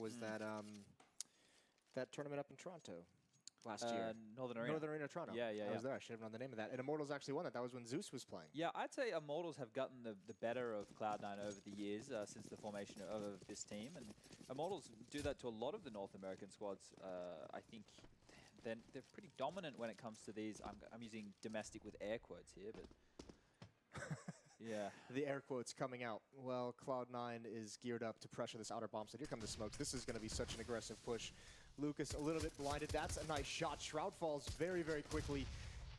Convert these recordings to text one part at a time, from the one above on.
was that that tournament up in Toronto last year. Northern Arena. Northern Arena Toronto. Yeah. I was there. I should have known the name of that. And Immortals actually won that. That was when Zeus was playing. Yeah, I'd say Immortals have gotten the better of Cloud9 over the years since the formation of this team. And Immortals do that to a lot of the North American squads. I think they're pretty dominant when it comes to these. I'm using domestic with air quotes here, but yeah. The air quotes coming out. Well, Cloud9 is geared up to pressure this outer bomb site. Here come the smokes. This is going to be such an aggressive push. Lucas a little bit blinded. That's a nice shot. Shroud falls very, very quickly.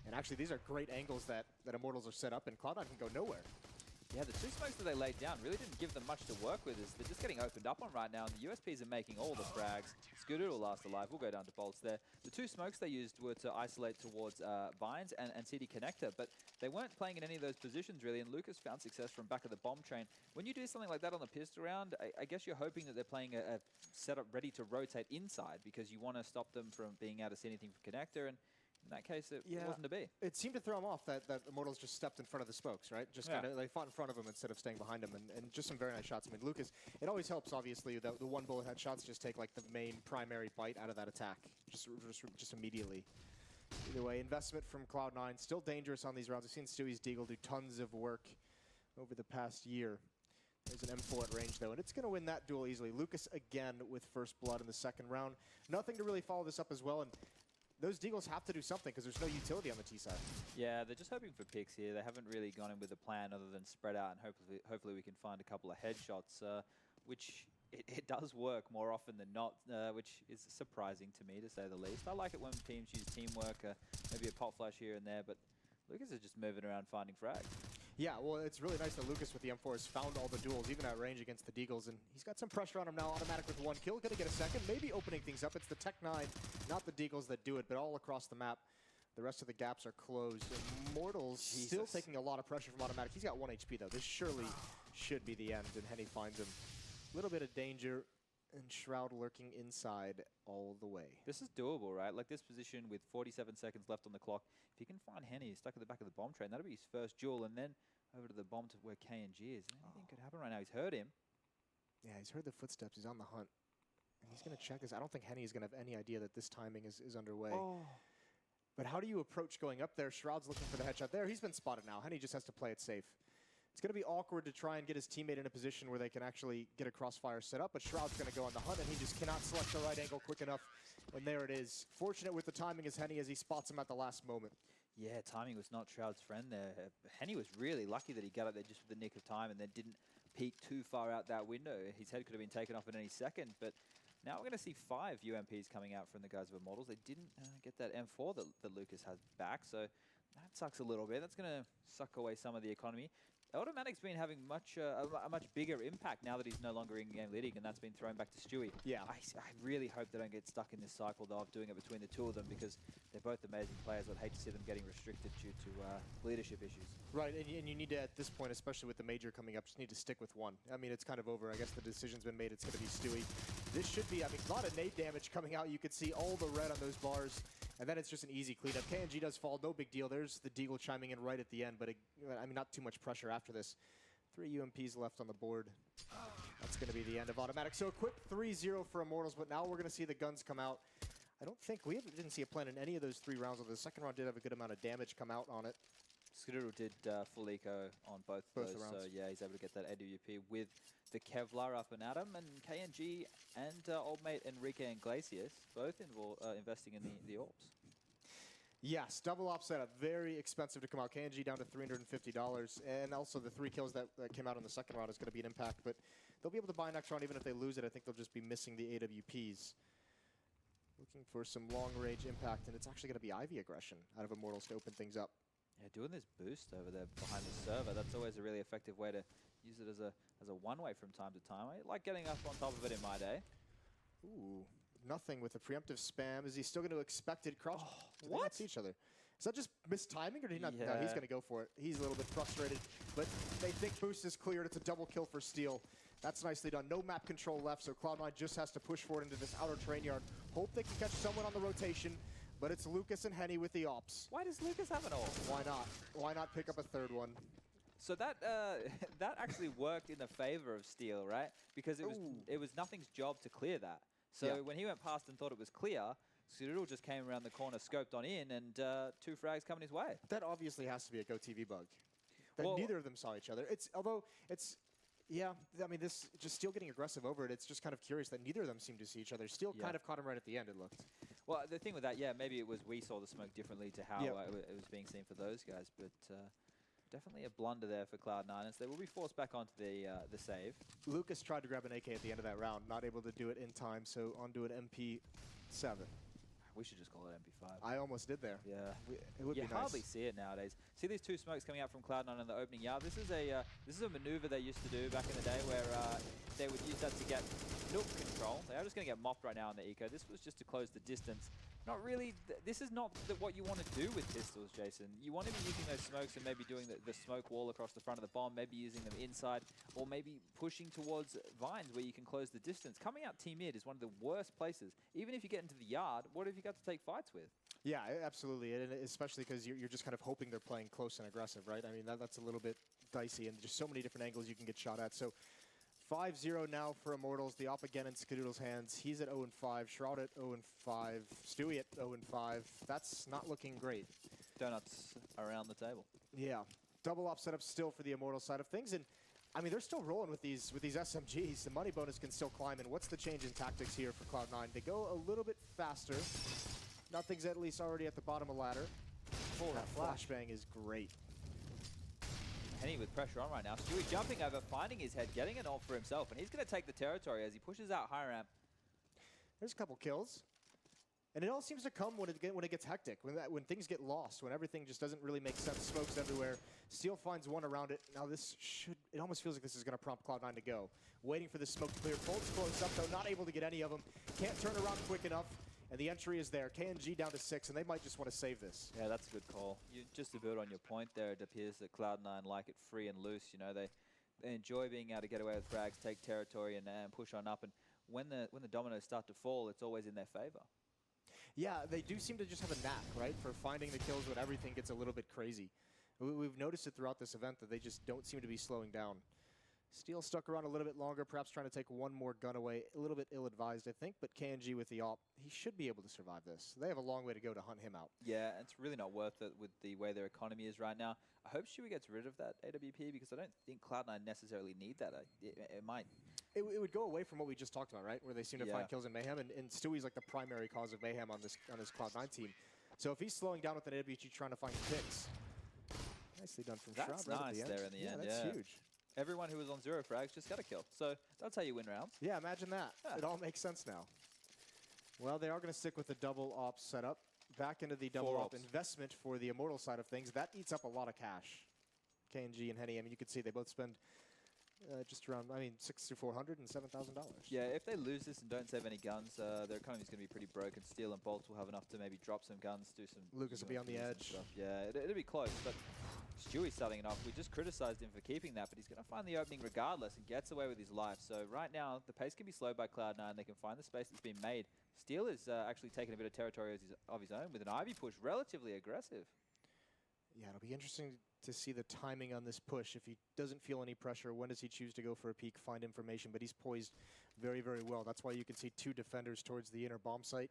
And actually, these are great angles that Immortals are set up, and Cloud9 can go nowhere. Yeah, the two smokes that they laid down really didn't give them much to work with. They're just getting opened up on right now, and the USPs are making all the frags. Scooter will last alive. We'll go down to bolts there. The two smokes they used were to isolate towards Vines and CD Connector, but they weren't playing in any of those positions, really, and Lucas found success from back of the bomb train. When you do something like that on the pistol round, I guess you're hoping that they're playing a setup ready to rotate inside because you want to stop them from being able to see anything from Connector, and in that case, it wasn't to be. It seemed to throw him off that Immortals just stepped in front of the smokes, right? Just kind of, they fought in front of him instead of staying behind him, and just some very nice shots. I mean, Lucas, it always helps, obviously, the one bullet head shots just take like the main primary bite out of that attack, just immediately. Either way, investment from Cloud9, still dangerous on these rounds. I've seen Stewie's Deagle do tons of work over the past year. There's an M4 at range, though, and it's going to win that duel easily. Lucas again with first blood in the second round. Nothing to really follow this up as well, and those Deagles have to do something because there's no utility on the T side. Yeah, they're just hoping for picks here. They haven't really gone in with a plan other than spread out, and hopefully we can find a couple of headshots, which it does work more often than not, which is surprising to me, to say the least. I like it when teams use teamwork, maybe a pop flash here and there, but Lucas is just moving around finding frag. Yeah, well, it's really nice that Lucas with the M4 has found all the duels, even at range against the Deagles, and he's got some pressure on him now. Automatic with one kill, gonna get a second, maybe opening things up. It's the Tech-9, not the Deagles that do it, but all across the map. The rest of the gaps are closed. Immortals still taking a lot of pressure from Automatic. He's got 1 HP, though. This surely should be the end, and Henny finds him. A little bit of danger, and Shroud lurking inside all the way. This is doable, right? Like this position with 47 seconds left on the clock. If he can find Henny stuck at the back of the bomb train, that'll be his first duel, and then over to the bomb to where KNG is. Anything could happen right now. He's heard him. Yeah, he's heard the footsteps. He's on the hunt. And he's going to check this. I don't think Henny is going to have any idea that this timing is underway. Oh. But how do you approach going up there? Shroud's looking for the headshot there. He's been spotted now. Henny just has to play it safe. It's going to be awkward to try and get his teammate in a position where they can actually get a crossfire set up, but Shroud's going to go on the hunt, and he just cannot select the right angle quick enough. And there it is. Fortunate with the timing is Henny as he spots him at the last moment. Yeah, timing was not Shroud's friend there. Henny was really lucky that he got up there just with the nick of time and then didn't peek too far out that window. His head could have been taken off at any second, but now we're going to see 5 UMPs coming out from the guys of Immortals. They didn't get that M4 that Lucas has back, so that sucks a little bit. That's going to suck away some of the economy. Automatic's been having a much bigger impact now that he's no longer in-game leading, and that's been thrown back to Stewie. Yeah. I really hope they don't get stuck in this cycle, though, of doing it between the two of them, because they're both amazing players. I'd hate to see them getting restricted due to leadership issues. Right, and you need to, at this point, especially with the major coming up, just need to stick with one. I mean, it's kind of over. I guess the decision's been made. It's going to be Stewie. This should be, I mean, a lot of nade damage coming out. You could see all the red on those bars. And then it's just an easy cleanup. KNG does fall, no big deal. There's the Deagle chiming in right at the end, but I mean, not too much pressure after this. 3 UMPs left on the board. That's going to be the end of Automatic. So a quick 3-0 for Immortals, but now we're going to see the guns come out. I don't think, didn't see a plan in any of those 3 rounds, although the second round did have a good amount of damage come out on it. Skidoo did full eco on both of those, rounds. So yeah, he's able to get that AWP with the Kevlar up and at him, and KNG and old mate Enrique Iglesias both investing in the AWPs. Yes, double op setup, very expensive to come out. KNG down to $350, and also the 3 kills that came out in the second round is going to be an impact, but they'll be able to buy next round even if they lose it. I think they'll just be missing the AWPs. Looking for some long-range impact, and it's actually going to be Ivy aggression out of Immortals to open things up. Yeah, doing this boost over there behind the server, that's always a really effective way to use it as a one-way from time to time. I like getting up on top of it in my day. Ooh, nothing with a preemptive spam. Is he still going to expect it? Crouch? Do they what? not see each other? Is that just mistiming, or did he not? Yeah. No, he's going to go for it. He's a little bit frustrated, but they think boost is cleared. It's a double kill for Steel. That's nicely done. No map control left, so Cloud9 just has to push forward into this outer train yard. Hope they can catch someone on the rotation, but it's Lucas and Henny with the ops. Why does Lucas have an AWP? Why not? Why not pick up a third one? So that that actually worked in the favor of Steel, right? Because it was Nothing's job to clear that. So when he went past and thought it was clear, Skurudul just came around the corner, scoped on in, and 2 frags coming his way. That obviously has to be a GoTV bug. That neither of them saw each other. Yeah, I mean, this just Steel getting aggressive over it. It's just kind of curious that neither of them seem to see each other. Steel kind of caught him right at the end, it looked. Well, the thing with that, yeah, maybe it was we saw the smoke differently to how it was being seen for those guys, but definitely a blunder there for Cloud9 as they will be forced back onto the save. Lucas tried to grab an AK at the end of that round, not able to do it in time, so onto an MP7. We should just call it MP5. I almost did there. Yeah. It would be nice. You hardly see it nowadays. See these 2 smokes coming out from Cloud9 in the opening yard? This is a maneuver they used to do back in the day where they would use that to get Nook control. They are just going to get mopped right now on the eco. This was just to close the distance. Not really, this is not what you want to do with pistols, Jason. You want to be using those smokes and maybe doing the smoke wall across the front of the bomb, maybe using them inside, or maybe pushing towards vines where you can close the distance. Coming out T-mid is one of the worst places. Even if you get into the yard, what have you got to take fights with? Yeah, absolutely, and especially because you're just kind of hoping they're playing close and aggressive, right? I mean, that's a little bit dicey, and just so many different angles you can get shot at. So 5-0 now for Immortals. The op again in Skurudul's hands. He's at 0-5. Shroud at 0-5. Stewie at 0-5. That's not looking great. Donuts around the table. Yeah. Double op setup still for the Immortals side of things. And, I mean, they're still rolling with these SMGs. The money bonus can still climb. And what's the change in tactics here for Cloud9? They go a little bit faster. Nothing's at least already at the bottom of the ladder. Oh, that flashbang is great. Henny with pressure on right now. Stewie jumping over, finding his head, getting an ult for himself, and he's going to take the territory as he pushes out high ramp. There's a couple kills. And it all seems to come when it gets hectic, when things get lost, when everything just doesn't really make sense. Smokes everywhere. Steel finds one around it. Now it almost feels like this is going to prompt Cloud9 to go. Waiting for the smoke to clear. Bolt's close up, though, not able to get any of them. Can't turn around quick enough. And the entry is there. KNG down to 6, and they might just want to save this. Yeah, that's a good call. Just to build on your point there, it appears that Cloud9 like it free and loose. You know, they enjoy being able to get away with frags, take territory, and push on up. And when the dominoes start to fall, it's always in their favor. Yeah, they do seem to just have a knack, right, for finding the kills when everything gets a little bit crazy. We've noticed it throughout this event that they just don't seem to be slowing down. Steel stuck around a little bit longer, perhaps trying to take one more gun away. A little bit ill-advised, I think, but KNG with the op, he should be able to survive this. They have a long way to go to hunt him out. Yeah, it's really not worth it with the way their economy is right now. I hope Stewie gets rid of that AWP because I don't think Cloud9 necessarily need that. It might. It would go away from what we just talked about, right? Where they seem to find kills in Mayhem, and Stewie's like the primary cause of Mayhem on his Cloud9 team. So if he's slowing down with an AWP trying to find picks, nicely done from Shroud. That's nice there in the end. That's huge. Everyone who was on 0 frags just got a kill. So that's how you win rounds. Yeah, imagine that. It all makes sense now. Well, they are going to stick with the double op setup. Back into the double op investment for the Immortal side of things. That eats up a lot of cash. KNG and Henny, I mean, you can see they both spend just around, I mean, $6,400 and $7,000. Yeah, if they lose this and don't save any guns, their economy is going to be pretty broken. Steel and Bolts will have enough to maybe drop some guns, do some... Lucas will be on the edge. Yeah, it'll be close, but Stewie's starting it off. We just criticized him for keeping that, but he's going to find the opening regardless and gets away with his life. So right now, the pace can be slowed by Cloud9. They can find the space that's been made. Steel is actually taking a bit of territory of his own with an Ivy push, relatively aggressive. Yeah, it'll be interesting to see the timing on this push. If he doesn't feel any pressure, when does he choose to go for a peek, find information? But he's poised very, very well. That's why you can see 2 defenders towards the inner bomb site.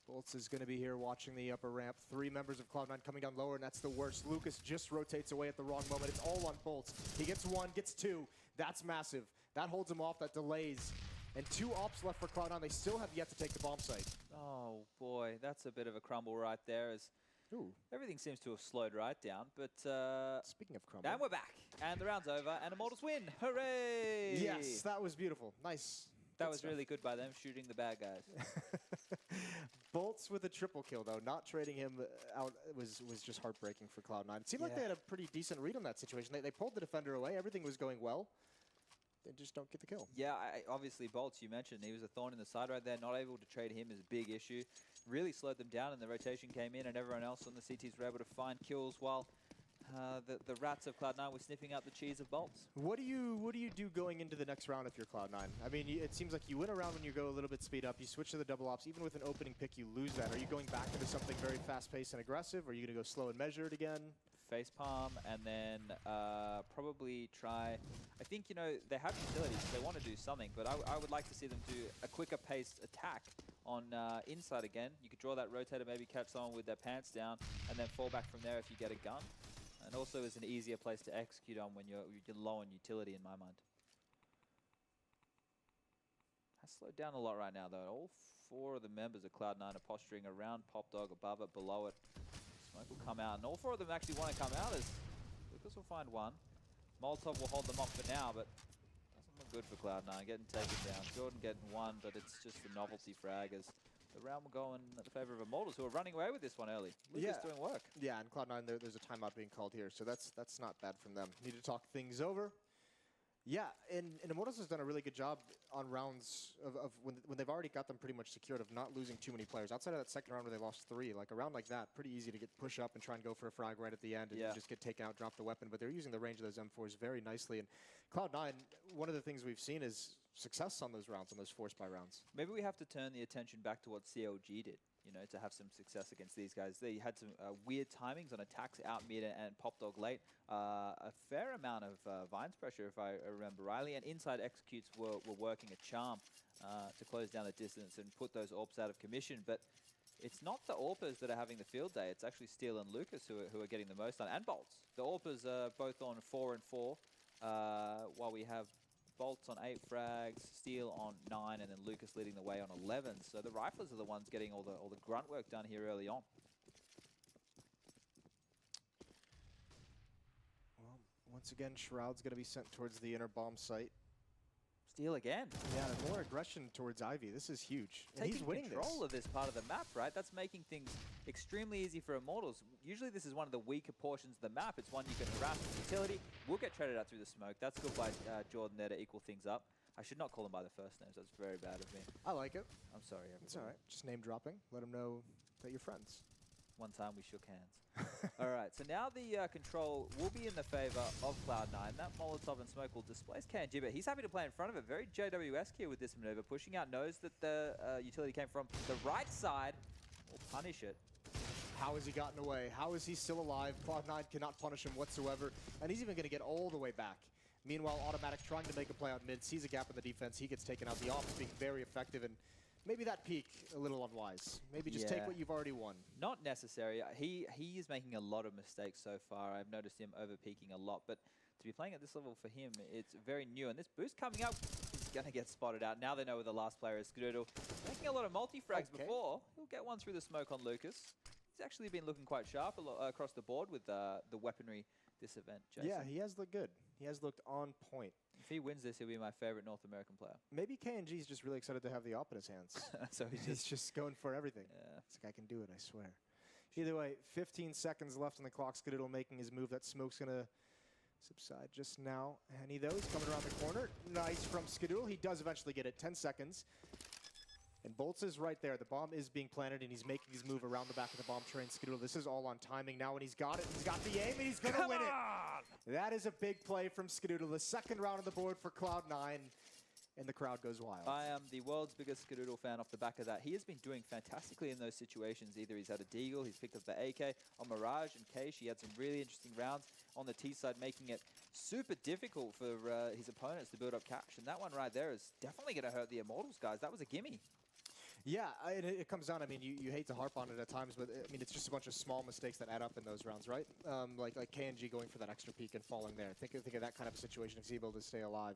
Bolts is going to be here watching the upper ramp. 3 members of Cloud9 coming down lower, and that's the worst. Lucas just rotates away at the wrong moment. It's all on Bolts. He gets 1, gets 2. That's massive. That holds him off, that delays. And 2 ops left for Cloud9. They still have yet to take the bomb site. Oh, boy. That's a bit of a crumble right there. Everything seems to have slowed right down, but... Speaking of crumble... And we're back. And the round's over, and Immortals win. Hooray! Yes, that was beautiful. Nice. That was really good by them, shooting the bad guys. Bolts with a triple kill, though. Not trading him out was just heartbreaking for Cloud9. It seemed like they had a pretty decent read on that situation. They pulled the defender away. Everything was going well. They just don't get the kill. Yeah, obviously, Bolts, you mentioned, he was a thorn in the side right there. Not able to trade him is a big issue. Really slowed them down, and the rotation came in, and everyone else on the CTs were able to find kills while the rats of Cloud9 were sniffing out the cheese of Bolts. What do you do going into the next round if you're Cloud9? I mean, it seems like you win a round when you go a little bit speed up. You switch to the double ops. Even with an opening pick, you lose that. Are you going back into something very fast-paced and aggressive? Or are you going to go slow and measured again? facepalm, and then probably try... I think, you know, they have utilities, so they want to do something, but I would like to see them do a quicker paced attack on inside again. You could draw that rotator, maybe catch someone with their pants down, and then fall back from there if you get a gun. And also is an easier place to execute on when you're low on utility, in my mind. Has slowed down a lot right now, though. All 4 of the members of Cloud9 are posturing around Popdog, above it, below it. Smoke will come out, and all 4 of them actually want to come out as Lucas will find one. Molotov will hold them off for now, but doesn't look good for Cloud9. Getting taken down. Jordan getting one, but it's just the novelty frag as the round will go in the favor of Immortals, who are running away with this one early. Lucas doing work. Yeah, and Cloud9, there's a timeout being called here, so that's not bad from them. Need to talk things over. Yeah, and Immortals has done a really good job on rounds of when they've already got them pretty much secured, of not losing too many players. Outside of that second round where they lost 3, like a round like that, pretty easy to get push up and try and go for a frag right at the end and just get taken out, drop the weapon. But they're using the range of those M4s very nicely. And Cloud9, one of the things we've seen is success on those rounds, on those force buy rounds. Maybe we have to turn the attention back to what CLG did, you know, to have some success against these guys. They had some weird timings on attacks out mid and Popdog late. A fair amount of Vines pressure, if I remember rightly, and inside executes were working a charm to close down the distance and put those AWPs out of commission. But it's not the AWPers that are having the field day. It's actually Steel and Lucas who are getting the most done, and Bolts. The AWPers are both on 4 and 4, while we have Bolts on 8 frags, Steel on 9, and then Lucas leading the way on 11. So the Riflers are the ones getting all the grunt work done here early on. Well, once again, Shroud's going to be sent towards the inner bomb site. Steel again. Yeah, more aggression towards Ivy. This is huge. And Taking he's winning control of this part of the map, right? That's making things extremely easy for Immortals. Usually this is one of the weaker portions of the map. It's one you can harass with utility. We'll get traded out through the smoke. That's good by Jordan there to equal things up. I should not call them by the first names. That's very bad of me. I like it. I'm sorry, everybody. It's all right. Just name dropping. Let them know that you're friends. One time we shook hands. All right, so now the control will be in the favor of Cloud9. That Molotov and smoke will displace KNG, but he's happy to play in front of it. Very JWS here with this maneuver. Pushing out, knows that the utility came from the right side. Will punish it. How has he gotten away? How is he still alive? Cloud9 cannot punish him whatsoever, and he's even going to get all the way back. Meanwhile, Automatic trying to make a play out mid, sees a gap in the defense. He gets taken out. The off being very effective, and maybe that peak a little unwise. Maybe just take what you've already won. Not necessary. He is making a lot of mistakes so far. I've noticed him over-peaking a lot, but to be playing at this level for him, it's very new. And this boost coming up, he's going to get spotted out. Now they know where the last player is. Skadoodle making a lot of multi-frags before. He'll get one through the smoke on Lucas. He's actually been looking quite sharp across the board with the weaponry this event, Jason. Yeah, he has looked good. He has looked on point. If he wins this, he'll be my favorite North American player. Maybe KNG is just really excited to have the op in his hands. So he's just going for everything. Yeah. It's like, I can do it, I swear. Either way, 15 seconds left on the clock. Skadoodle making his move. That smoke's going to subside just now. Any of those coming around the corner. Nice from Skadoodle. He does eventually get it. 10 seconds. And Bolts is right there. The bomb is being planted, and he's making his move around the back of the bomb train. Skadoodle, this is all on timing now, and he's got it. He's got the aim, and he's going to win it. That is a big play from Skadoodle. The second round on the board for Cloud9, and the crowd goes wild. I am the world's biggest Skadoodle fan off the back of that. He has been doing fantastically in those situations. Either he's had a Deagle, he's picked up the AK. On Mirage and Keish, he had some really interesting rounds on the T side, making it super difficult for his opponents to build up cash. And that one right there is definitely going to hurt the Immortals, guys. That was a gimme. Yeah, it comes down. I mean, you hate to harp on it at times, but I mean, it's just a bunch of small mistakes that add up in those rounds, right? Like KNG going for that extra peek and falling there. Think of that kind of a situation if he's able to stay alive.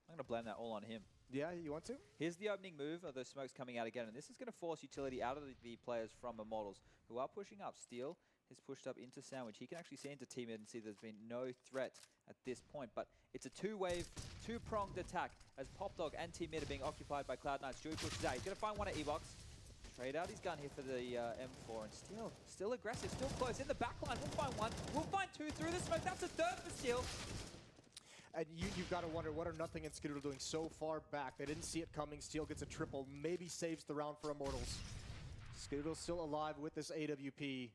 I'm going to blame that all on him. Yeah, you want to? Here's the opening move of the smokes coming out again, and this is going to force utility out of the players from Immortals, who are pushing up. Steel is pushed up into Sandwich. He can actually see into teammate and see there's been no threat at this point, but it's a two-wave, two-pronged attack as Popdog and Team Mid are being occupied by Cloud9. Stewie pushes out. He's going to find one at E-Box. Trade out his gun here for the M4, and still aggressive, still close. In the back line, we'll find one. We'll find two through the smoke. That's a third for Steel. And you've got to wonder, what are Nothing and Skadoodle doing so far back? They didn't see it coming. Steel gets a triple, maybe saves the round for Immortals. Skadoodle still alive with this AWP,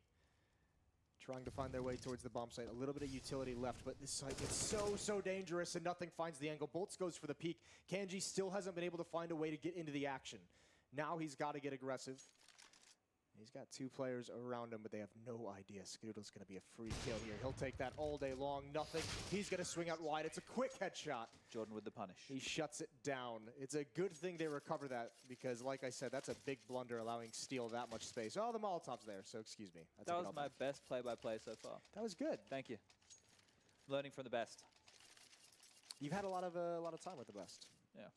trying to find their way towards the bomb site. A little bit of utility left, but this site gets so dangerous, and Nothing finds the angle. Bolts goes for the peak. KNG still hasn't been able to find a way to get into the action. Now he's got to get aggressive. He's got 2 players around him, but they have no idea. Skadoodle's going to be a free kill here. He'll take that all day long. Nothing. He's going to swing out wide. It's a quick headshot. Jordan with the punish. He shuts it down. It's a good thing they recover that because, like I said, that's a big blunder allowing Steel that much space. Oh, the Molotov's there, so excuse me. That was my best play-by-play so far. That was good. Thank you. Learning from the best. You've had a lot of time with the best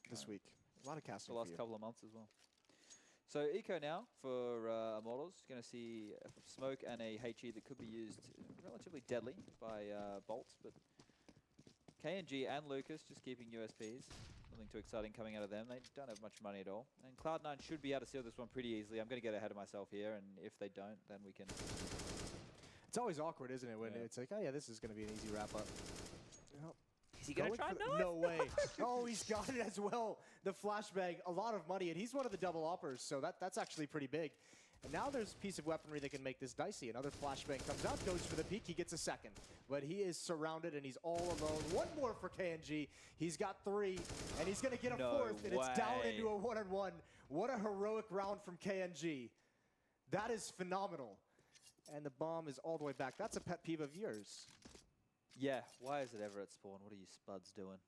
this week. A lot of casting the last couple of months as well. So Eco now for Immortals. Going to see a smoke and a HE that could be used relatively deadly by bolts, but KNG and Lucas just keeping USPs. Nothing too exciting coming out of them. They don't have much money at all. And Cloud9 should be able to seal this one pretty easily. I'm going to get ahead of myself here, and if they don't, then we can... It's always awkward, isn't it, when it's like, oh yeah, this is going to be an easy wrap-up. Is he going to try? No way. Oh, he's got it as well. The flashbang, a lot of money, and he's one of the double uppers, so that's actually pretty big. And now there's a piece of weaponry that can make this dicey. Another flashbang comes out, goes for the peak, he gets a second. But he is surrounded, and he's all alone. One more for KNG. He's got 3, and he's going to get a 4th, and it's down into a 1-on-1. What a heroic round from KNG. That is phenomenal. And the bomb is all the way back. That's a pet peeve of yours. Yeah, why is it ever at spawn? What are you spuds doing?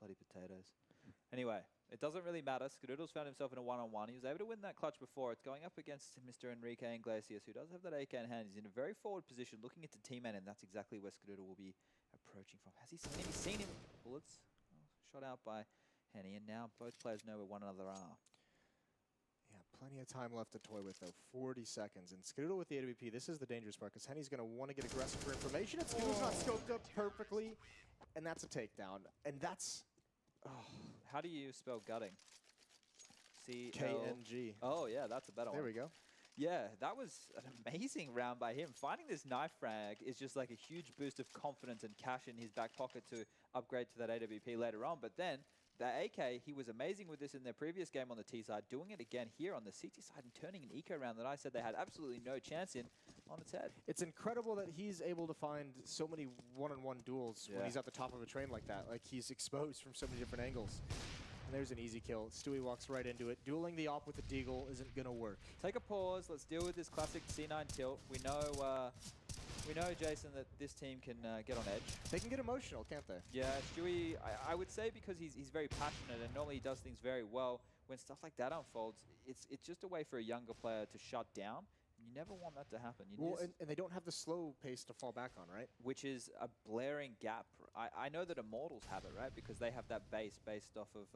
Bloody potatoes. Anyway, it doesn't really matter. Skadoodle's found himself in a 1-on-1. He was able to win that clutch before. It's going up against Mr. Enrique Iglesias, who does have that AK in hand. He's in a very forward position, looking into teammate, and that's exactly where Skadoodle will be approaching from. Has he seen him? He's seen him. Bullets. Oh, shot out by Henny, and now both players know where one another are. Yeah, plenty of time left to toy with, though. 40 seconds. And Skadoodle with the AWP, this is the dangerous part, because Henny's going to want to get aggressive for information. And Skadoodle's not scoped up perfectly, and that's a takedown. And that's... How do you spell gutting? KNG. Oh, yeah, that's a better one. There we go. Yeah, that was an amazing round by him. Finding this knife frag is just like a huge boost of confidence and cash in his back pocket to upgrade to that AWP later on. But then... the AK, he was amazing with this in their previous game on the T side, doing it again here on the CT side and turning an eco round that I said they had absolutely no chance in on its head. It's incredible that he's able to find so many one-on-one duels when he's at the top of a train like that. Like, he's exposed from so many different angles. And there's an easy kill. Stewie walks right into it. Dueling the op with the Deagle isn't going to work. Take a pause. Let's deal with this classic C9 tilt. We know, Jason, that this team can get on edge. They can get emotional, can't they? Yeah, Stewie, I would say because he's very passionate and normally he does things very well. When stuff like that unfolds, it's just a way for a younger player to shut down. You never want that to happen. And they don't have the slow pace to fall back on, right? Which is a blaring gap. I know that Immortals have it, right? Because they have that base based off of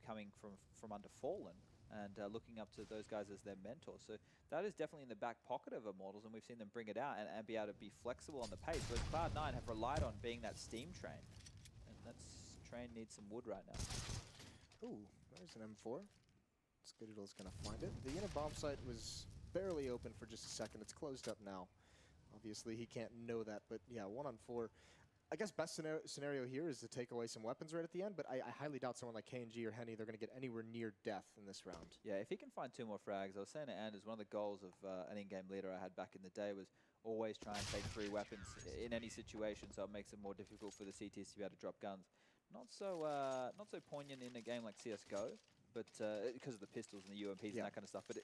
coming from under Fallen and looking up to those guys as their mentors. So that is definitely in the back pocket of Immortals, and we've seen them bring it out and be able to be flexible on the pace. Whereas Cloud9 have relied on being that steam train. And that train needs some wood right now. Ooh, there's an M4. Skadoodle's going to find it. The inner bomb site was barely open for just a second. It's closed up now. Obviously, he can't know that, but yeah, 1-on-4. I guess best scenario here is to take away some weapons right at the end, but I highly doubt someone like KNG or Henny, they're going to get anywhere near death in this round. Yeah, if he can find 2 more frags, I was saying to Anders, one of the goals of an in-game leader I had back in the day was always try and take 3 weapons in any situation, so it makes it more difficult for the CTs to be able to drop guns. Not so poignant in a game like CSGO, but because of the pistols and the UMPs and that kind of stuff. But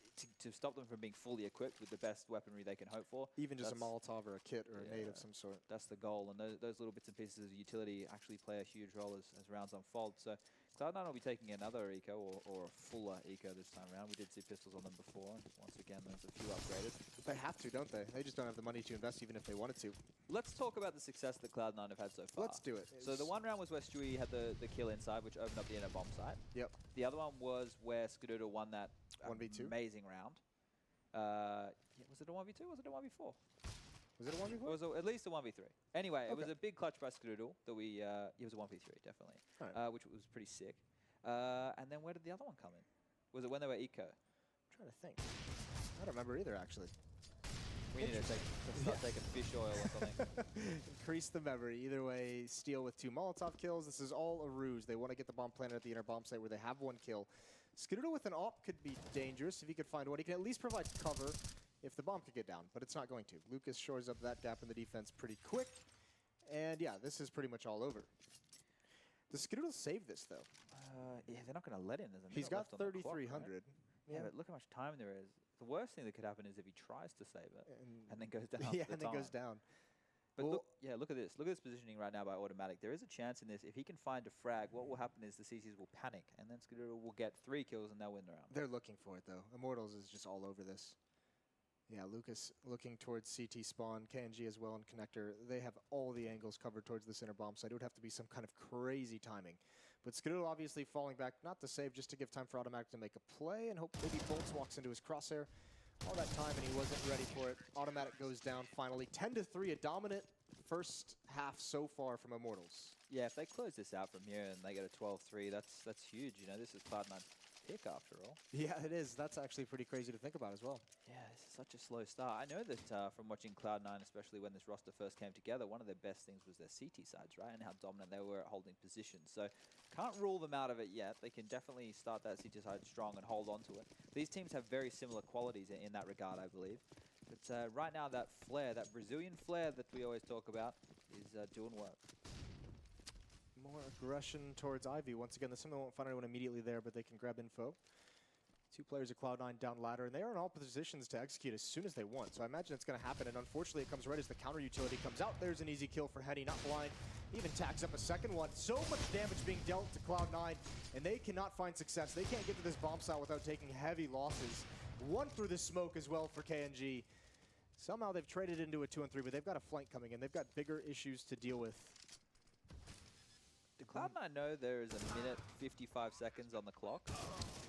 to stop them from being fully equipped with the best weaponry they can hope for. Even just a Molotov or a kit or a nade of some sort. That's the goal. And those little bits and pieces of utility actually play a huge role as rounds unfold. So Cloud9 will be taking another eco or a fuller eco this time around. We did see pistols on them before. Once again, there's a few upgraded. They have to, don't they? They just don't have the money to invest even if they wanted to. Let's talk about the success that Cloud9 have had so far. Let's do it. So the one round was where Stewie had the kill inside, which opened up the inner bomb site. Yep. The other one was where Skadoodle won that 1v2 amazing round. Was it a 1v2? Was it a 1v4? Was it a 1v4? It was at least a 1v3. Anyway, it was a big clutch by Skadoodle that it was a 1v3, definitely, which was pretty sick. And then where did the other one come in? Was it when they were eco? I'm trying to think. I don't remember either, actually. We need to start taking fish oil or something. Increase the memory. Either way, Steel with 2 Molotov kills. This is all a ruse. They want to get the bomb planted at the inner bomb site where they have 1 kill. Skadoodle with an AWP could be dangerous if he could find one. He can at least provide cover if the bomb could get down, but it's not going to. Lucas shores up that gap in the defense pretty quick. And yeah, this is pretty much all over. Does Skadoodle save this, though? Yeah, they're not going to let him. He's got 3,300. Yeah, but look how much time there is. The worst thing that could happen is if he tries to save it and then goes down. Yeah, and then goes down. But look, yeah, look at this. Look at this positioning right now by Automatic. There is a chance in this. If he can find a frag, what will happen is the CCs will panic, and then Skadoodle will get 3 kills, and they'll win the round. They're looking for it, though. Immortals is just all over this. Yeah, Lucas looking towards CT spawn, KNG as well, and Connector. They have all the angles covered towards the center bomb site. It would have to be some kind of crazy timing. But Skadoodle obviously falling back, not to save, just to give time for Automatic to make a play, and hope maybe Bolts walks into his crosshair. All that time, and he wasn't ready for it. Automatic goes down finally. 10-3, a dominant first half so far from Immortals. Yeah, if they close this out from here and they get a 12-3, that's huge. You know, this is Cloud9's pick after all. Yeah, it is. That's actually pretty crazy to think about as well. Yeah, this is such a slow start. I know that from watching Cloud9, especially when this roster first came together, one of their best things was their CT sides, right? And how dominant they were at holding positions. So can't rule them out of it yet. They can definitely start that CT side strong and hold on to it. These teams have very similar qualities in that regard, I believe. But right now, that flair, that Brazilian flair that we always talk about, is doing work. More aggression towards Ivy. Once again, the Simba won't find anyone immediately there, but they can grab info. 2 players of Cloud9 down ladder, and they are in all positions to execute as soon as they want. So I imagine it's going to happen, and unfortunately it comes right as the counter utility comes out. There's an easy kill for Henny, not blind. He even tacks up a second one. So much damage being dealt to Cloud9, and they cannot find success. They can't get to this bomb site without taking heavy losses. One through the smoke as well for KNG. Somehow they've traded into a 2-3, but they've got a flank coming in. They've got bigger issues to deal with. Do Cloud9 know there is a minute 55 seconds on the clock?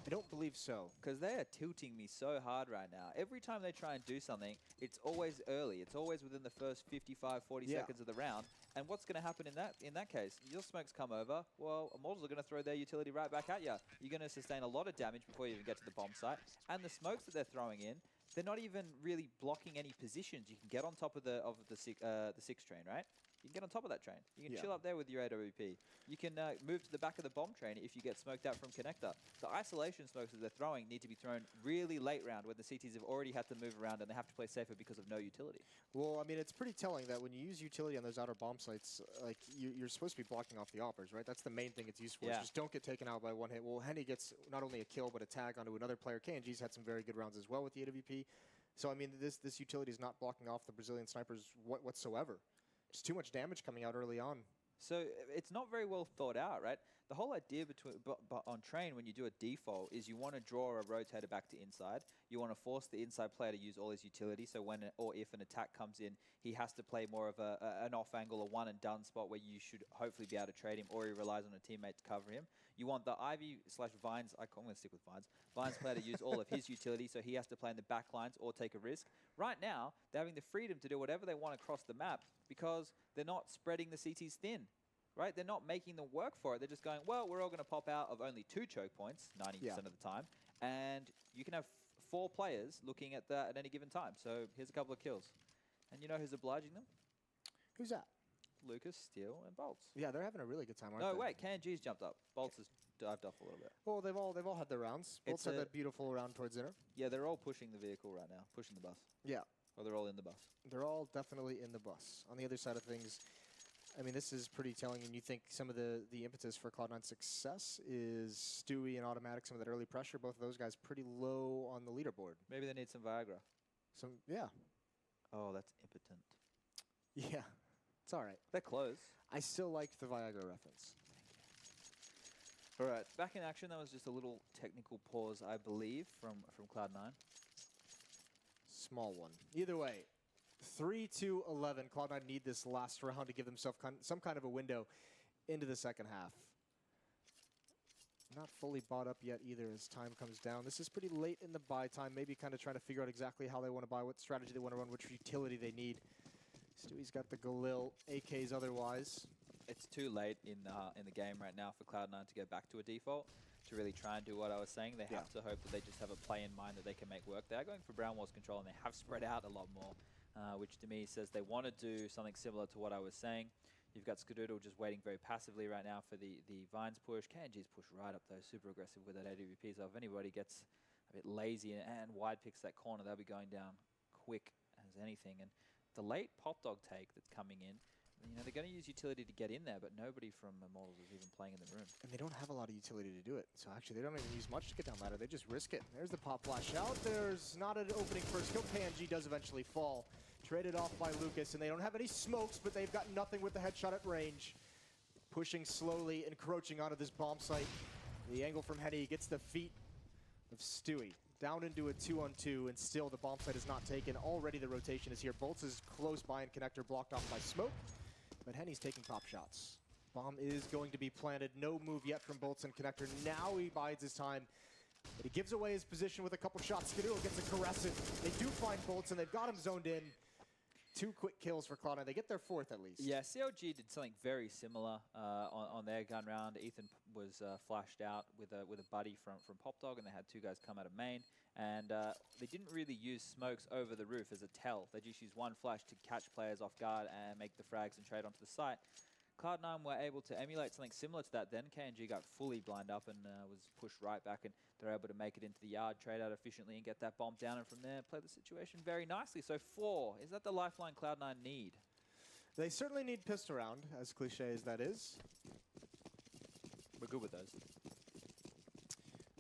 I don't believe so. Because they are tilting me so hard right now. Every time they try and do something, it's always early. It's always within the first 55, 40 seconds of the round. And what's going to happen in that case? Your smokes come over. Well, Immortals are going to throw their utility right back at you. You're going to sustain a lot of damage before you even get to the bomb site. And the smokes that they're throwing in, they're not even really blocking any positions. You can get on top of the 6 train, right? You can get on top of that train. You can chill up there with your AWP. You can move to the back of the bomb train if you get smoked out from Connector. The isolation smokes that they're throwing need to be thrown really late round when the CTs have already had to move around and they have to play safer because of no utility. Well, I mean, it's pretty telling that when you use utility on those outer bomb sites, like you're supposed to be blocking off the oppers, right? That's the main thing it's used for. Yeah. Just don't get taken out by one hit. Well, Henny gets not only a kill, but a tag onto another player. KNG's had some very good rounds as well with the AWP. So, I mean, this utility is not blocking off the Brazilian snipers whatsoever. Just too much damage coming out early on. So it's not very well thought out, right? The whole idea on train when you do a default is you want to draw a rotator back to inside. You want to force the inside player to use all his utility. So when or if an attack comes in, he has to play more of an off angle, a one and done spot where you should hopefully be able to trade him, or he relies on a teammate to cover him. You want the Ivy/Vines, I'm going to stick with Vines player to use all of his utility, so he has to play in the back lines or take a risk. Right now, they're having the freedom to do whatever they want across the map because they're not spreading the CTs thin. Right? They're not making them work for it. They're just going, well, we're all going to pop out of only 2 choke points 90% of the time. And you can have 4 players looking at that at any given time. So here's a couple of kills. And you know who's obliging them? Who's that? Lucas, Steel, and Bolts. Yeah, they're having a really good time, aren't No, they? wait, KNG's jumped up. Bolts has dived off a little bit. Well, they've all had their rounds. Bolts had that beautiful round towards inner. Yeah, they're all pushing the vehicle right now, pushing the bus. Yeah. Or they're all in the bus. They're all definitely in the bus. On the other side of things, I mean, this is pretty telling, and you think some of the impetus for Cloud9's success is Stewie and Automatic, some of that early pressure. Both of those guys pretty low on the leaderboard. Maybe they need some Viagra. Yeah. Oh, that's impotent. Yeah, it's all right. They're close. I still liked the Viagra reference. All right, back in action. That was just a little technical pause, I believe, from Cloud9. Small one. Either way. 3-11. Cloud9 need this last round to give themselves some kind of a window into the second half. Not fully bought up yet either as time comes down. This is pretty late in the buy time. Maybe kind of trying to figure out exactly how they want to buy, what strategy they want to run, which utility they need. Stewie's got the Galil, AKs otherwise. It's too late in the game right now for Cloud9 to go back to a default, to really try and do what I was saying. They have to hope that they just have a play in mind that they can make work. They are going for Brown Walls control, and they have spread out a lot more. Which to me says they want to do something similar to what I was saying. You've got Skadoodle just waiting very passively right now for the Vines push. KNG's push right up though, super aggressive with that AWP. So if anybody gets a bit lazy and wide picks that corner, they'll be going down quick as anything. And the late pop dog take that's coming in You know, they're going to use utility to get in there, but nobody from Immortals is even playing in the room. And they don't have a lot of utility to do it. So actually, they don't even use much to get down ladder. They just risk it. There's the pop flash out. There's not an opening first kill. KNG does eventually fall. Traded off by Lucas, and they don't have any smokes, but they've got nothing with the headshot at range. Pushing slowly, encroaching onto this bomb site. The angle from Henny gets the feet of Stewie. Down into a 2-on-2, and still the bomb site is not taken. Already the rotation is here. Bolts is close by and connector blocked off by smoke, but Henny's taking pop shots. Bomb is going to be planted. No move yet from Bolts and connector. Now he bides his time, but he gives away his position with a couple shots. Skadoodle gets a Caressant. They do find Bolts, and they've got him zoned in. 2 quick kills for Cloud9. They get their 4th at least. Yeah, CLG did something very similar on their gun round. Ethan was flashed out with a buddy from Pop Dog, and they had 2 guys come out of main. And they didn't really use smokes over the roof as a tell. They just used 1 flash to catch players off guard and make the frags and trade onto the site. Cloud9 were able to emulate something similar to that. Then KNG got fully blind up and was pushed right back, and they're able to make it into the yard, trade out efficiently, and get that bomb down, and from there play the situation very nicely. So 4, is that the lifeline Cloud9 need? They certainly need pissed around, as cliche as that is. We're good with those.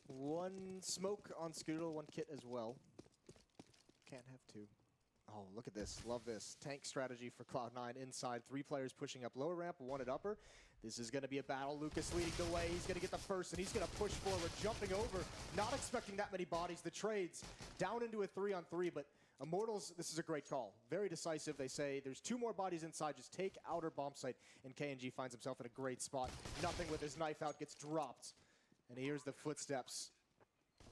1 smoke on Skadoodle, 1 kit as well. Can't have 2. Oh, look at this. Love this. Tank strategy for Cloud9 inside. 3 players pushing up lower ramp, 1 at upper. This is going to be a battle. Lucas leading the way. He's going to get the first, and he's going to push forward, jumping over. Not expecting that many bodies. The trades down into a 3-on-3, but Immortals, this is a great call. Very decisive. They say there's 2 more bodies inside. Just take outer bomb site, and KNG finds himself in a great spot. Nothing with his knife out, gets dropped. And he hears the footsteps.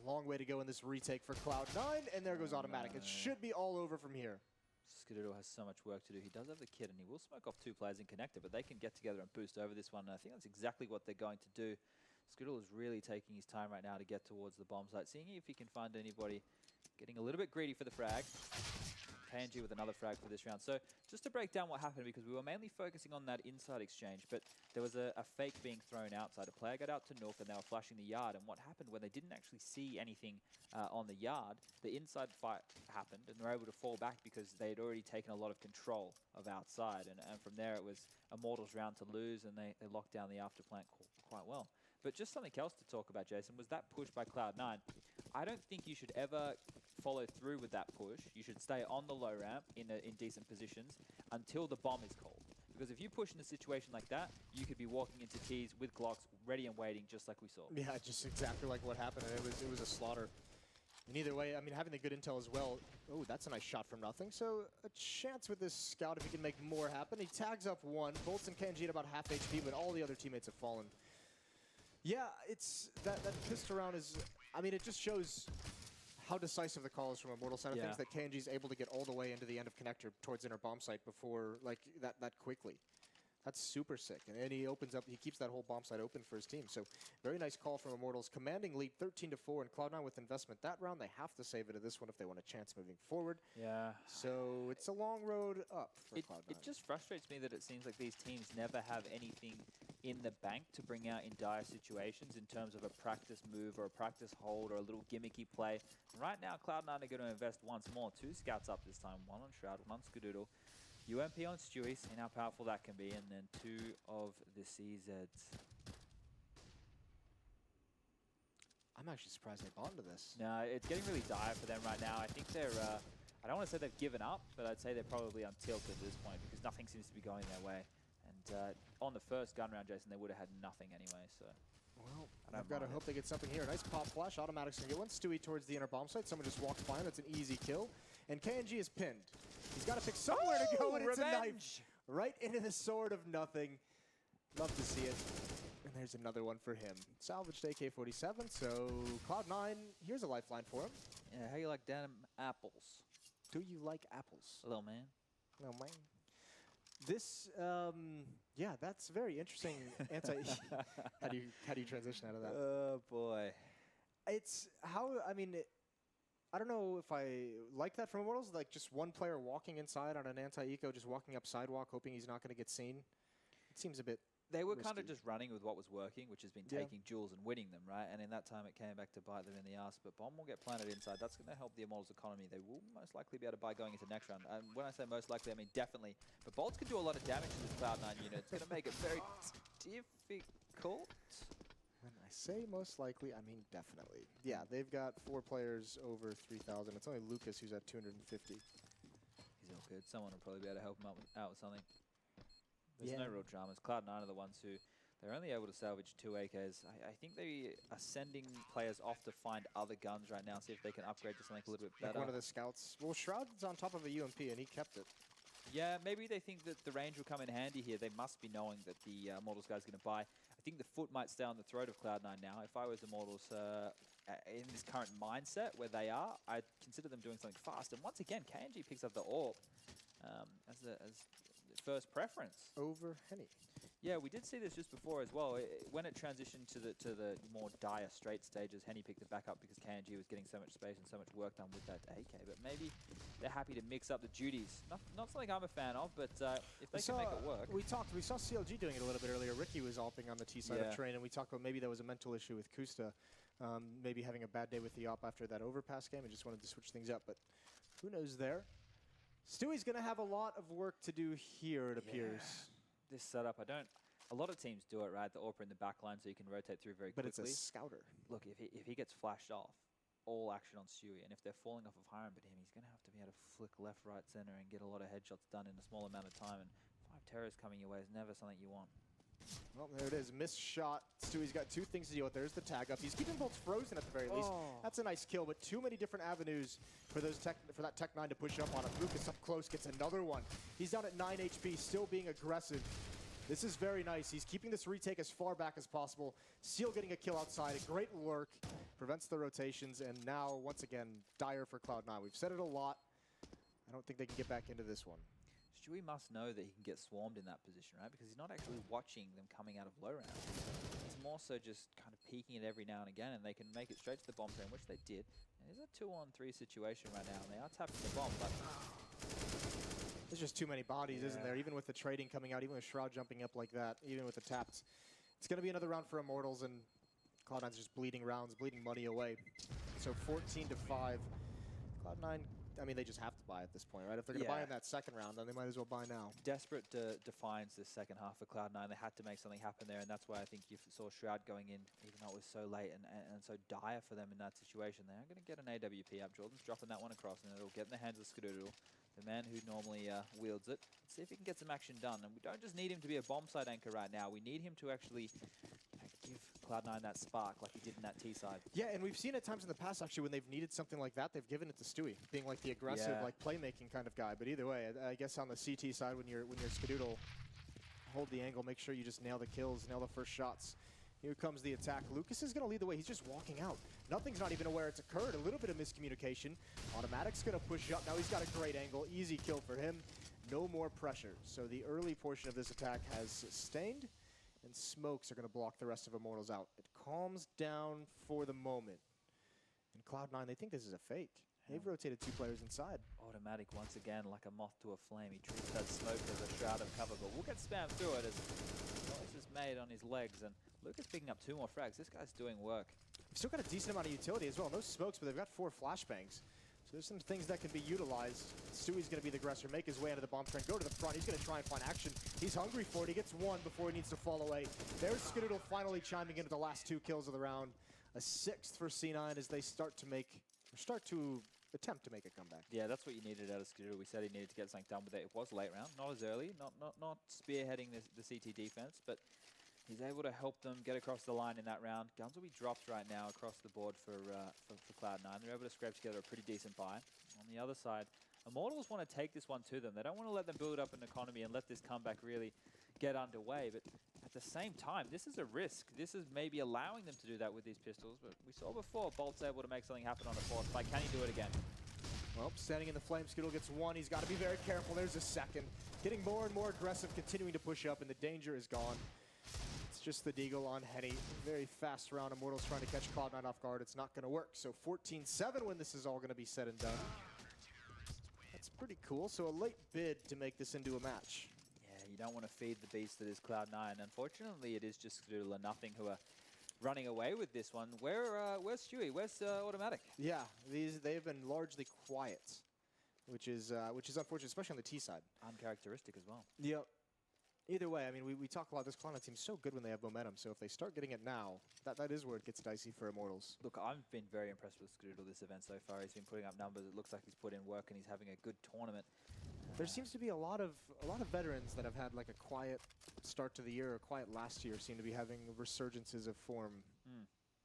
A long way to go in this retake for Cloud9, and there goes automatic. It should be all over from here. Skadoodle has so much work to do. He does have the kit, and he will smoke off 2 players in connector, but they can get together and boost over this one, and I think that's exactly what they're going to do. Skadoodle is really taking his time right now to get towards the bomb site, seeing if he can find anybody. Getting a little bit greedy for the frag. KNG with another frag for this round. So just to break down what happened, because we were mainly focusing on that inside exchange, but there was a fake being thrown outside. A player got out to Nook, and they were flashing the yard, and what happened when they didn't actually see anything on the yard, the inside fight happened, and they were able to fall back because they had already taken a lot of control of outside, and from there it was Immortals round to lose, and they locked down the after plant quite well. But just something else to talk about, Jason, was that push by Cloud9. I don't think you should ever follow through with that push. You should stay on the low ramp in decent positions until the bomb is called. Because if you push in a situation like that, you could be walking into T's with Glocks ready and waiting, just like we saw. Yeah, just exactly like what happened. And it was a slaughter. And either way, I mean, having the good intel as well. Oh, that's a nice shot from nothing. So a chance with this scout if he can make more happen. He tags up 1. Bolts and KNG at about half HP, but all the other teammates have fallen. Yeah, it's that pissed around is, I mean, it just shows how decisive the call is from Immortal side of things, that KNG's able to get all the way into the end of connector towards inner bomb site before, like, that quickly. That's super sick. And then he opens up, he keeps that whole bomb site open for his team. So very nice call from Immortals. Commanding lead 13-4, and Cloud9 with investment that round. They have to save it at this one if they want a chance moving forward. Yeah. So it's a long road up for Cloud9. It just frustrates me that it seems like these teams never have anything in the bank to bring out in dire situations in terms of a practice move or a practice hold or a little gimmicky play. Right now, Cloud9 are going to invest once more. 2 scouts up this time. 1 on Shroud, 1 on Skadoodle. UMP on Stewie, seeing how powerful that can be, and then 2 of the CZs. I'm actually surprised they bought into this. No, it's getting really dire for them right now. I think they're, I don't want to say they've given up, but I'd say they're probably on tilt at this point because nothing seems to be going their way. And on the first gun round, Jason, they would have had nothing anyway, so. Well, I've got to hope they get something here. Nice pop flash, automatic's gonna get 1. Stewie towards the inner bomb site. Someone just walked by him. That's an easy kill. And KNG is pinned. He's got to pick somewhere to go, and it's a knife right into the sword of nothing. Love to see it. And there's another one for him. Salvaged AK-47, so Cloud9, here's a lifeline for him. Yeah, how you like them apples? Do you like apples? Little man. Little man. This, yeah, that's very interesting. How do you transition out of that? Oh boy. It's how, I mean, I don't know if I like that from Immortals, like just one player walking inside on an anti-eco, just walking up sidewalk, hoping he's not going to get seen. It seems a bit They were kind of risky. just running with what was working, which has been taking jewels and winning them, right? And in that time, it came back to bite them in the ass. But bomb will get planted inside. That's going to help the Immortals economy. They will most likely be able to buy going into next round. And when I say most likely, I mean definitely. But bolts can do a lot of damage to this Cloud9 unit. It's going to make it very difficult. When I say most likely, I mean definitely. Yeah, they've got 4 players over 3,000. It's only Lucas who's at 250. He's all good. Someone will probably be able to help him out with something. There's no real dramas. Cloud9 are the ones who, they're only able to salvage 2 AKs. I think they are sending players off to find other guns right now, see if they can upgrade to something a little bit better. Like one of the scouts. Well, Shroud's on top of a UMP, and he kept it. Yeah, maybe they think that the range will come in handy here. They must be knowing that the Immortals guy's going to buy. I think the foot might stay on the throat of Cloud9 now. If I was Immortals in this current mindset where they are, I'd consider them doing something fast. And once again, KNG picks up the AWP as the first preference. Over Henny. Yeah, we did see this just before as well. When it transitioned to the more dire straight stages, Henny picked it back up because KNG was getting so much space and so much work done with that AK. But maybe they're happy to mix up the duties. Not something I'm a fan of, but if they can make it work. We saw CLG doing it a little bit earlier. Ricky was AWPing on the T side of train, and we talked about maybe there was a mental issue with Kusta, maybe having a bad day with the AWP after that overpass game and just wanted to switch things up. But who knows there? Stewie's going to have a lot of work to do here, it appears. This setup, a lot of teams do it, right? The AWPer in the back line so you can rotate through very quickly. But it's a scouter. Look, if he gets flashed off, all action on Stewie, and if they're falling off of Hiram but him, he's going to have to be able to flick left, right, center and get a lot of headshots done in a small amount of time, and 5 terrors coming your way is never something you want. Well, there it is. Missed shot. Stewie's got 2 things to deal with. There's the tag up. He's keeping bolts frozen at the very least. That's a nice kill, but too many different avenues for that Tech9 to push up on him. Lucas up close gets another one. He's down at 9 HP, still being aggressive. This is very nice. He's keeping this retake as far back as possible. Seal getting a kill outside. A great lurk. Prevents the rotations. And now, once again, dire for Cloud9. We've said it a lot. I don't think they can get back into this one. Stewie must know that he can get swarmed in that position, right? Because he's not actually watching them coming out of low round. It's more so just kind of peeking it every now and again, and they can make it straight to the bomb train, which they did. And it's a 2-on-3 situation right now, and they are tapping the bomb, but... There's just too many bodies, isn't there? Even with the trading coming out, even with Shroud jumping up like that, even with the taps. It's going to be another round for Immortals, and Cloud9's just bleeding rounds, bleeding money away. So 14-5. Cloud9, I mean, they just have to buy at this point, right? If they're going to buy in that second round, then they might as well buy now. Desperate defines this second half for Cloud9. They had to make something happen there, and that's why I think you saw Shroud going in, even though it was so late and so dire for them in that situation. They are going to get an AWP up. Jordan's dropping that one across, and it'll get in the hands of Skadoodle, the man who normally wields it. Let's see if he can get some action done. And we don't just need him to be a bomb side anchor right now. We need him to actually give Cloud9 that spark like he did in that T side. Yeah, and we've seen at times in the past, actually, when they've needed something like that, they've given it to Stewie, being like the aggressive, like playmaking kind of guy. But either way, I guess on the CT side, when you're Skadoodle, hold the angle, make sure you just nail the kills, nail the first shots. Here comes the attack. Lucas is going to lead the way. He's just walking out. Nothing's not even aware it's occurred. A little bit of miscommunication. Automatic's going to push up. Now he's got a great angle. Easy kill for him. No more pressure. So the early portion of this attack has sustained, and smokes are going to block the rest of Immortals out. It calms down for the moment. And Cloud9, they think this is a fake. They've rotated 2 players inside. Automatic once again, like a moth to a flame. He treats that smoke as a shroud of cover, but we'll get spammed through it as noise is made on his legs. And Lucas picking up 2 more frags. This guy's doing work. We've still got a decent amount of utility as well. No smokes, but they've got 4 flashbangs. So there's some things that can be utilized. Stewie's going to be the aggressor, make his way into the bomb train, go to the front. He's going to try and find action. He's hungry for it. He gets 1 before he needs to fall away. There's Skadoodle finally chiming into the last 2 kills of the round. A 6th for C9 as they start to attempt to make a comeback. Yeah, that's what you needed out of Skadoodle. We said he needed to get something done with it. It was late round, not as early, not spearheading the CT defense, but he's able to help them get across the line in that round. Guns will be dropped right now across the board for Cloud9. They're able to scrape together a pretty decent buy. On the other side, Immortals want to take this one to them. They don't want to let them build up an economy and let this comeback really get underway. But at the same time, this is a risk. This is maybe allowing them to do that with these pistols. But we saw before, Bolt's able to make something happen on the 4th fight. Can he do it again? Well, standing in the flame, Skadoodle gets 1. He's got to be very careful. There's a 2nd. Getting more and more aggressive, continuing to push up, and the danger is gone. It's just the Deagle on Henny. Very fast round. Immortals trying to catch Cloud9 off guard. It's not going to work. So 14-7 when this is all going to be said and done. That's pretty cool. So a late bid to make this into a match. Yeah, you don't want to feed the beast that is Cloud9. Unfortunately, it is just Skadoodle and Nothing who are running away with this one. Where's Stewie? Where's Automatic? Yeah, they've been largely quiet, which is unfortunate, especially on the T side. Uncharacteristic as well. Yep. Either way, I mean, we talk a lot. This Cloud9 team's so good when they have momentum. So if they start getting it now, that is where it gets dicey for Immortals. Look, I've been very impressed with Skadoodle this event so far. He's been putting up numbers. It looks like he's put in work and he's having a good tournament. There seems to be a lot of veterans that have had like a quiet start to the year or quiet last year seem to be having resurgences of form,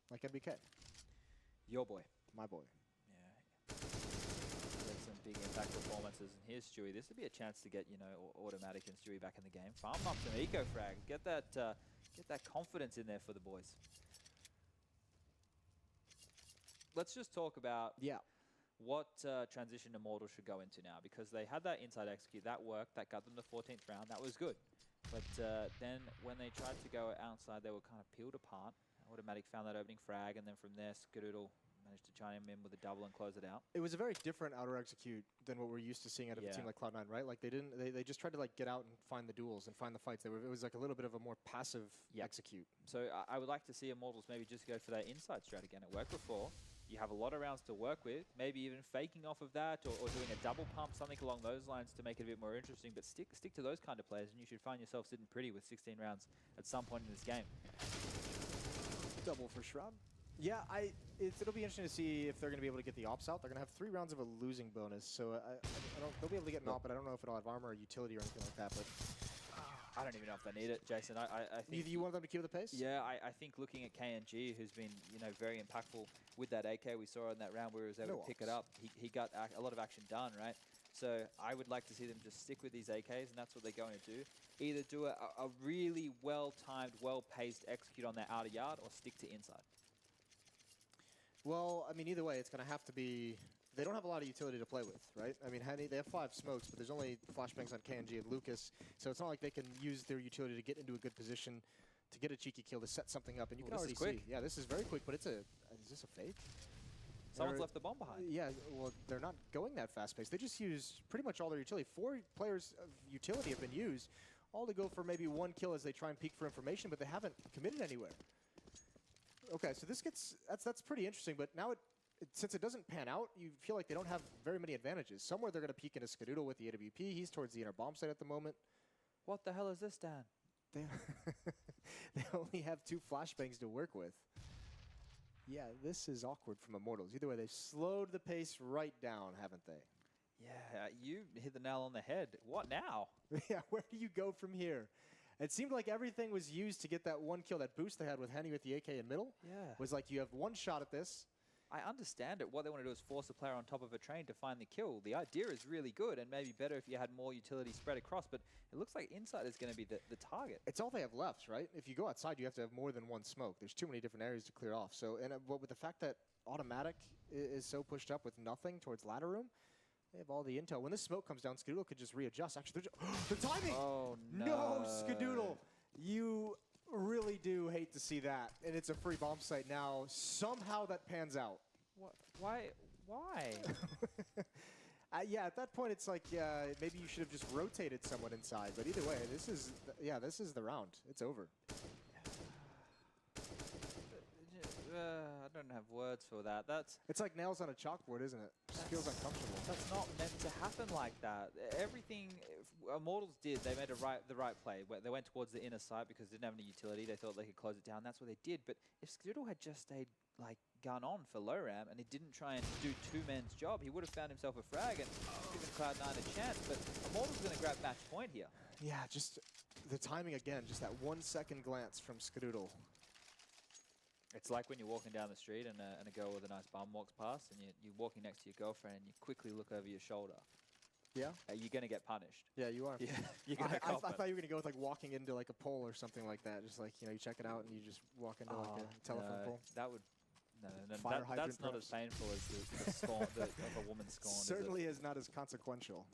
like MBK. Your boy. My boy. Yeah. Some big impact performances. And here's Stewie. This would be a chance to get, you know, Automatic and Stewie back in the game. Farm up some eco frag. Get that confidence in there for the boys. Let's just talk about what transition Immortals should go into now, because they had that inside execute, that worked, that got them the 14th round, that was good. But then when they tried to go outside, they were kind of peeled apart. Automatic found that opening frag, and then from there, Skadoodle managed to chime in with a double and close it out. It was a very different outer execute than what we're used to seeing out of a team like Cloud9, right? Like they just tried to like get out and find the duels and find the fights. It was like a little bit of a more passive execute. So I would like to see Immortals maybe just go for that inside strat again. It worked before. You have a lot of rounds to work with, maybe even faking off of that or doing a double pump, something along those lines to make it a bit more interesting. But stick to those kind of players, and you should find yourself sitting pretty with 16 rounds at some point in this game. Double for Shroud. Yeah, it'll be interesting to see if they're going to be able to get the ops out. They're going to have 3 rounds of a losing bonus, so they'll be able to get an op, but I don't know if it'll have armor or utility or anything like that. But I don't even know if they need it, Jason. I think you want them to keep the pace? Yeah, I think looking at KNG, who's been very impactful with that AK we saw in that round where he was able to pick it up, he got a lot of action done, right? So I would like to see them just stick with these AKs, and that's what they're going to do. Either do a really well-timed, well-paced execute on their outer yard, or stick to inside. Well, I mean, either way, it's going to have to be... They don't have a lot of utility to play with, right? I mean, they have 5 smokes, but there's only flashbangs on KNG and Lucas, so it's not like they can use their utility to get into a good position, to get a cheeky kill, to set something up, and you can already see. Yeah, this is very quick, but is this a fake? Someone's left the bomb behind. Yeah, well, they're not going that fast-paced. They just use pretty much all their utility. 4 players of utility have been used, all to go for maybe 1 kill as they try and peek for information, but they haven't committed anywhere. Okay, so that's pretty interesting, but now since it doesn't pan out, you feel like they don't have very many advantages. Somewhere they're going to peek into Skadoodle with the AWP. He's towards the inner bomb site at the moment. What the hell is this, Dan? They only have 2 flashbangs to work with. Yeah, this is awkward from Immortals. Either way, they've slowed the pace right down, haven't they? Yeah, you hit the nail on the head. What now? Yeah, where do you go from here? It seemed like everything was used to get that 1 kill, that boost they had with Henny with the AK in middle. Yeah. Was like, you have 1 shot at this. I understand it. What they want to do is force a player on top of a train to find the kill. The idea is really good, and maybe better if you had more utility spread across, but it looks like inside is going to be the target. It's all they have left, right? If you go outside, you have to have more than 1 smoke. There's too many different areas to clear off. So, and with the fact that Automatic is so pushed up with nothing towards ladder room, they have all the intel. When this smoke comes down, Skadoodle could just readjust. Actually, the timing! Oh, no. No, Skadoodle! You really do hate to see that. And it's a free bomb site now. Somehow that pans out. What? Why? Yeah, at that point, it's like maybe you should have just rotated someone inside. But either way, this is the round. It's over. I don't have words for that. It's like nails on a chalkboard, isn't it? Just feels uncomfortable. That's not meant to happen like that. Everything Immortals did, they made the right play. They went towards the inner side because they didn't have any utility. They thought they could close it down. That's what they did. But if Skadoodle had just stayed like gun on for low ram and he didn't try and do 2 men's job, he would have found himself a frag and given Cloud9 a chance. But Immortals going to grab match point here. Yeah, just the timing again. Just that 1 second glance from Skadoodle. It's like when you're walking down the street and a girl with a nice bum walks past and you're walking next to your girlfriend and you quickly look over your shoulder. Yeah? You're going to get punished. Yeah, you are. Yeah, you're going to I thought you were going to go with like walking into like a pole or something like that. Just like, you check it out and you just walk into like a telephone pole. That would... No, that's not as painful as the scorn of a woman's scorn. Certainly is not as consequential.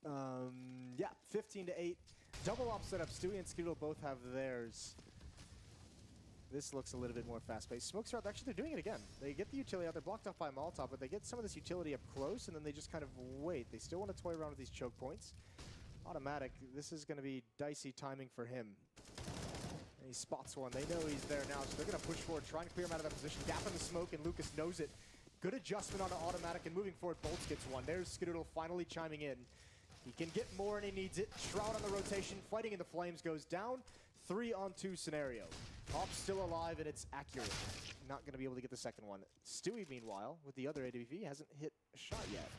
Yeah, 15-8. Double op setup. Stewie and Skadoodle both have theirs. This looks a little bit more fast-paced. Smokes are out. Actually, they're doing it again. They get the utility out. They're blocked off by a Molotov, but they get some of this utility up close, and then they just kind of wait. They still want to toy around with these choke points. Automatic, this is going to be dicey timing for him. And he spots one. They know he's there now, so they're going to push forward, trying to clear him out of that position. Gap in the smoke, and Lucas knows it. Good adjustment on Automatic, and moving forward, Bolts gets one. There's Skadoodle finally chiming in. He can get more, and he needs it. Shroud on the rotation, fighting in the flames, goes down. 3-on-2 scenario. Op's still alive, and it's accurate. Not going to be able to get the second one. Stewie, meanwhile, with the other AWP, hasn't hit a shot yet.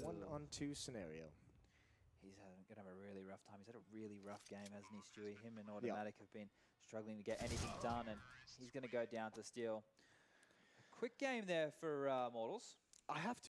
1-on-2 scenario. He's going to have a really rough time. He's had a really rough game, hasn't he, Stewie? Him and Automatic have been struggling to get anything done, and he's going to go down to steal. Quick game there for Immortals. I have to